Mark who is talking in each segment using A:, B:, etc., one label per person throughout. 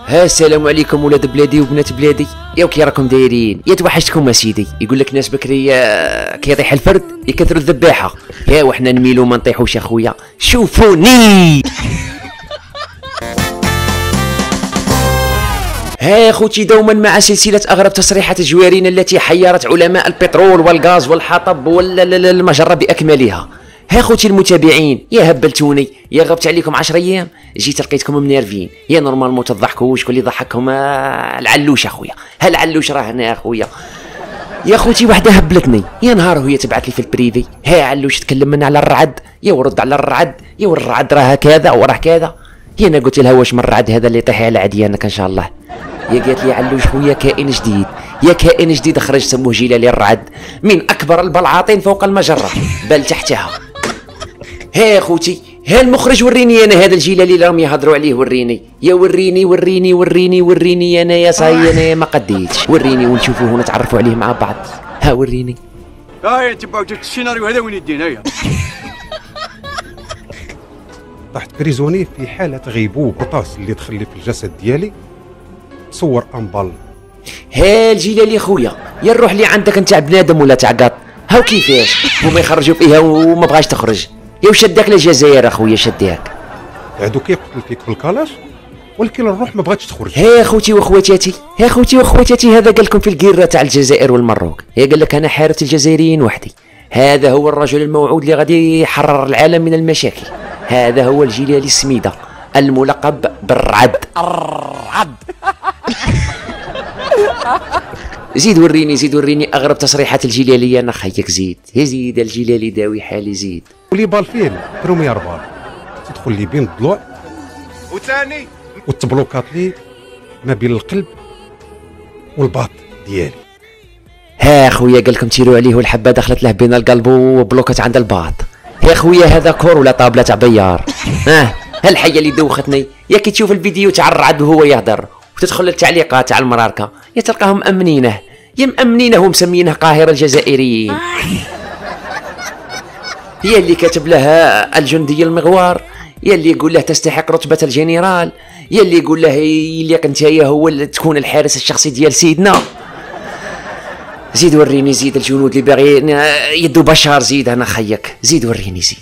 A: ها السلام عليكم ولاد بلادي وبنات بلادي، يا كي راكم دايرين؟ يا توحشتكم اسيدي. يقول لك ناس بكري كيطيح الفرد يكثروا الذباحه، يا وحنا نميلوا ما نطيحوش اخويا. شوفوني ها خوتي، دوما مع سلسله اغرب تصريحات الجوارين التي حيرت علماء البترول والغاز والحطب والمجره باكملها. ها خوتي المتابعين، يا هبلتوني، يا غبت عليكم 10 ايام، جيت لقيتكم منيرفين، يا نورمالمون تضحكوا. شكون اللي ضحكهم؟ العلوش اخويا. ها العلوش راه هنا اخويا. يا خوتي وحده هبلتني، يا نهار وهي تبعت لي في البريفي، ها علوش تكلم من على الرعد، يا ورد على الرعد، يا الرعد راه كذا وراه كذا. يا انا قلت لها واش من الرعد هذا اللي يطيح على عديانك ان شاء الله. يا قالت لي علوش خويا كائن جديد، يا كائن جديد خرج سموه جلالي الرعد، من اكبر البلعاطين فوق المجره بل تحتها. ها خوتي، ها المخرج وريني انا هذا الجلالي اللي راهم يهضروا عليه، وريني يا وريني وريني وريني وريني انا يا صاي انا ما قديتش، وريني ونشوفوه ونتعرفوا عليه مع بعض. ها وريني.
B: هاي تبعوا السيناريو هذا وين يدينا هيا.
C: طحت بريزوني في حالة غيبوب بطاس اللي دخل لي في الجسد ديالي، تصور امبال.
A: ها الجلالي خويا، يا نروح لي عندك نتاع بنادم ولا تاع قط، هاو كيفاش هما يخرجوا فيها وما بغاش تخرج. يا وشداك للجزائر اخويا شداك.
C: عدو كيقتل فيك بالكلاش ولكن الروح ما بغاتش تخرج.
A: ها خوتي واخواتاتي، ها خوتي واخواتاتي، هذا قال لكم في القيره تاع الجزائر والمروك، هي قال لك انا حارس الجزائريين وحدي. هذا هو الرجل الموعود اللي غادي يحرر العالم من المشاكل. هذا هو الجلالي السميده الملقب بالرعد. الرعد. زيد وريني، زيد وريني اغرب تصريحات الجلاليه انا خيك. زيد زيد الجلالي داوي حالي. زيد
C: ولي بال فين بروميير بال تدخل لي بين الضلوع
B: وثاني
C: وتبلوكات لي ما بين القلب والباط ديالي.
A: ها خويا قال لكم تيروا عليه والحبه دخلت له بين القلب وبلوكت عند الباط. يا خويا هذا كور ولا طابله تاع بيار. ها الحيه اللي دوختني، يا كي تشوف الفيديو تاع الرعد وهو يهدر وتدخل للتعليقات تاع المراركه، يا تلقاهم مأمنينه، يا مأمنينه ومسمينه قاهره الجزائريين. هي اللي كاتب لها الجندي المغوار، يا اللي يقول له تستحق رتبه الجنرال، يا اللي يقول له يليق نتايا هو اللي تكون الحارس الشخصي ديال سيدنا. زيد وريني، زيد الجنود اللي باغيين يدوا بشار. زيد انا خيك، زيد وريني زيد.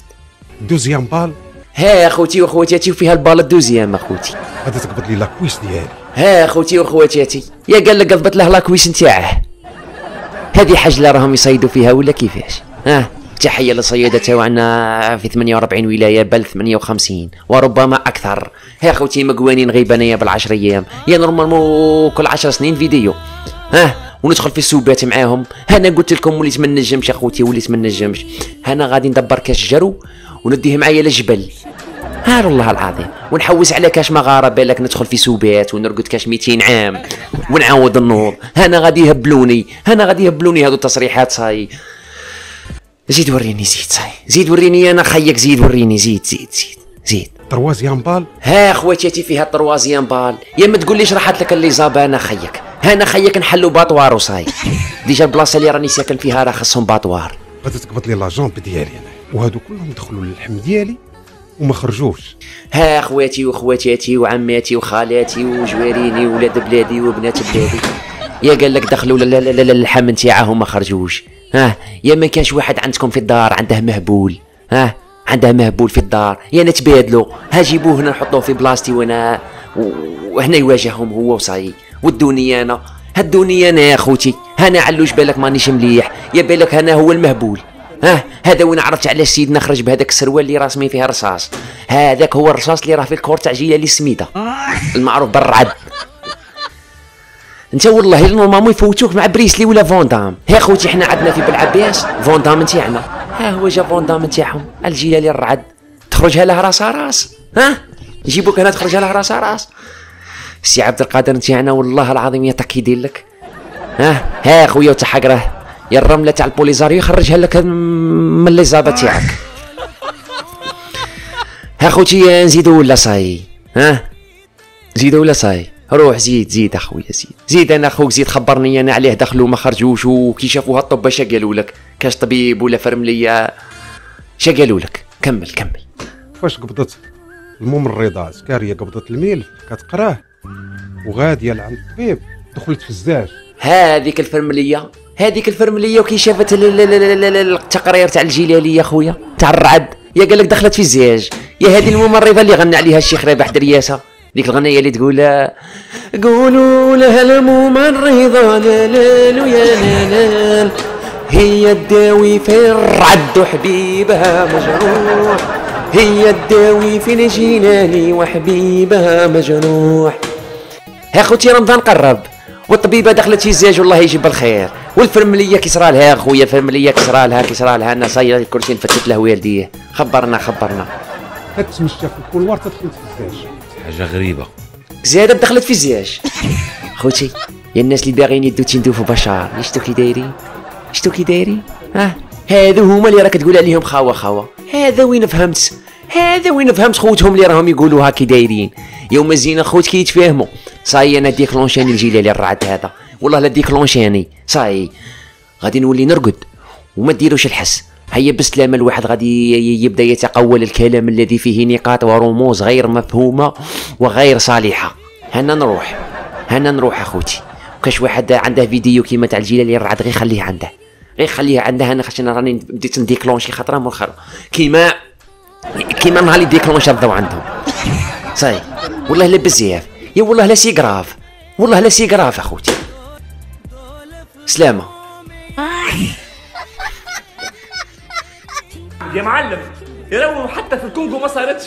C: دوزيام بال.
A: ها اخوتي واخواتاتي، وفيها البال الدوزيام اخوتي.
C: غادي تقبض لي لاكويس ديالي.
A: ها اخوتي واخواتاتي، يا قال لك قضبت له لاكويس نتاعه. هذه حجله راهم يصيدوا فيها ولا كيفاش؟ ها تحيه للصيادة تاعنا في 48 ولايه بل 58 وربما اكثر. ها خوتي مقوانين غيبانيه بالعشر ايام، يا نورمالمون كل 10 سنين فيديو. ها وندخل في السوبات معاهم. انا قلت لكم وليت ما نجمش اخوتي، وليت ما نجمش. انا غادي ندبر كاش جرو ونديه معايا للجبل، ها والله العظيم، ونحوس على كاش مغاره بالك ندخل في سوبات ونرقد كاش 200 عام ونعاود النوض. انا غادي يهبلوني، انا غادي يهبلوني هذو التصريحات. صاي زيد وريني، زيد صاي زيد وريني انا خيك. زيد وريني، زيد زيد زيد زيد.
C: تروازيام بال.
A: ها خواتاتي فيها التروازيام بال، يا ما تقوليش راحت لك اللي زابا. انا خيك، انا خيك نحلوا باطوار وصاي. ديجا البلاصه اللي راني ساكن فيها راه خصهم باطوار.
C: غادي تقبض لي لا جامب ديالي انا، وهادو كلهم دخلوا للحم ديالي وما خرجوش.
A: ها اخواتي واخواتاتي وعماتي وخالاتي وجواريني وولاد بلادي وبنات بلادي، يا قال لك دخلوا للحم نتاعهم وما خرجوش. ها يا ما كانش واحد عندكم في الدار عنده مهبول، ها عنده مهبول في الدار، يا نتبادلوا. ها جيبوه هنا نحطوه في بلاصتي وانا وهنا يواجههم هو وصاي. ودوني انا، هدوني انا يا اخوتي. انا علوش بالك مانيش مليح، يا بالك انا هو المهبول. ها هذا وين عرفت على سيدنا خرج بهذاك السروال اللي راسمين فيها رصاص. هذاك هو الرصاص اللي راه في الكور تاع جلالي السميده المعروف بالرعد. انت والله نورمالمون يفوتوك مع بريسلي ولا فوندام. ها خوتي حنا عندنا في بالعباس فوندام نتاعنا، ها هو جا فوندام نتاعهم الجلالي الرعد. تخرجها له راس راس، ها يجيبوك هنا تخرجها له راس راس. سي عبد القادر نتاعنا والله العظيم يطك يدير لك. ها خويا وتحقره يا الرمله تاع البوليزاريو يخرجها لك من لي زابا تاعك. ها خوتي نزيدو ولا صاي؟ ها زيدو ولا صاي؟ روح زيد زيد اخويا زيد زيد. انا اخوك زيد خبرني انا عليه دخلوا ما خرجوش، وكي شافوها الطب اش قالوا لك؟ كاش طبيب ولا فرمليه اش قالوا لك؟ كمل كمل.
C: فاش قبضت الممرضه عسكريه قبضت الميل كتقراه وغاديه لعند الطبيب دخلت في الزاج.
A: هذيك الفرمليه وكي شافت التقرير تاع الجلاليه خويا تاع الرعد، يا قال لك دخلت في الزياج. يا هذه الممرضه اللي غنى عليها الشيخ رابح درياسه، ديك الغنيه اللي تقول قولوا لها الممرضه لا لا يا لا، هي الداوي في الرعد وحبيبها مجروح، هي الداوي في الجناني وحبيبها مجروح. ها خوتي رمضان قرب والطبيبه دخلت في الزاج والله يجيب الخير، والفرمليه كسرى لها خويا، الفرمليه كسرى لها انا صاير الكرسي نفتت له والديه. خبرنا
C: تتمشى في الكولوار تدخل في الزاج.
D: حاجه غريبه.
A: زيادة دخلت في الزياج. خوتي يا الناس اللي باغيين يدو في بشار، شتو كي دايرين هادو هما اللي راك تقول عليهم خاوه. هذا وين فهمت خوتهم اللي راهم يقولوها كي دايرين. يوم الزينه خوت كي يتفاهموا صاي انا ديكلونشاني الجيلالي الرعد هذا، والله لا ديكلونشاني صاي غادي نولي نرقد وما ديروش الحس. هيا بسلامة الواحد غادي يبدا يتقول الكلام الذي فيه نقاط ورموز غير مفهومه وغير صالحه. هنا نروح اخوتي. وكاش واحد عنده فيديو كيما تاع الجيلالي الرعد غير خليه عنده انا خاطر راني بديت نديكلونشي خطره مؤخرا كيما نهار اللي ديكلونشا الضو عندهم صاي. والله لا بزاف يا والله لا سي غراف اخوتي. سلامه
E: يا معلم، يا لو حتى في الكونغو ما صارتش.